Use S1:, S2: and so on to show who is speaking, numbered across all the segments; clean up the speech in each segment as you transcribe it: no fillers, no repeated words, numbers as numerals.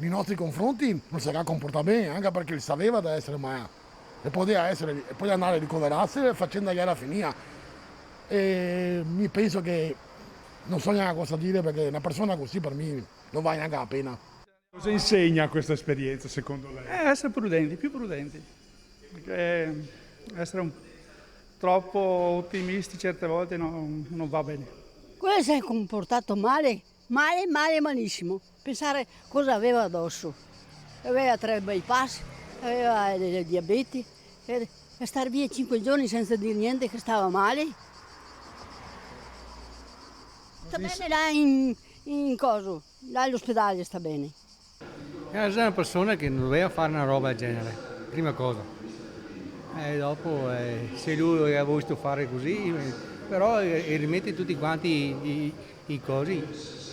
S1: nei nostri confronti non si era comportato bene, anche perché sapeva di essere Maia e poteva essere, e poi andare a ricoverarsi facendo la gara finita. E mi penso che non so neanche cosa dire, perché una persona così per me non vale neanche la pena.
S2: Cosa insegna questa esperienza secondo lei?
S3: Essere prudenti, più prudenti, perché essere troppo ottimisti certe volte non va bene.
S4: Quello si è comportato male, malissimo. Pensare cosa aveva addosso. Aveva 3 bypass, aveva il diabete, e stare via 5 giorni senza dire niente che stava male. Sta bene là in coso, là all'ospedale sta bene.
S5: Era una persona che non doveva fare una roba del genere, prima cosa. E dopo, se lui aveva voluto fare così, però rimette tutti quanti i cosi,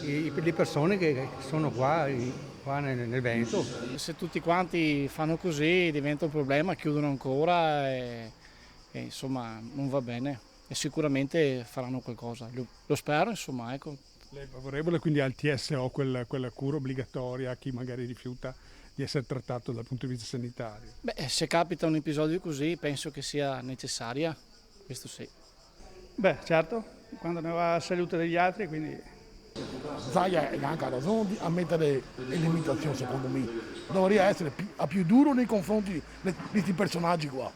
S5: le persone che sono qua nel Veneto.
S6: Se tutti quanti fanno così diventa un problema, chiudono ancora e insomma non va bene e sicuramente faranno qualcosa. Lo spero, insomma, ecco.
S2: Lei è favorevole quindi al TSO, quella cura obbligatoria a chi magari rifiuta di essere trattato dal punto di vista sanitario?
S6: Beh, se capita un episodio così penso che sia necessaria, questo sì.
S3: Beh, certo, quando ne va la salute degli altri, quindi
S1: Zaia ha anche ragione a mettere le limitazioni, secondo me. Dovrebbe essere più duro nei confronti di questi personaggi qua.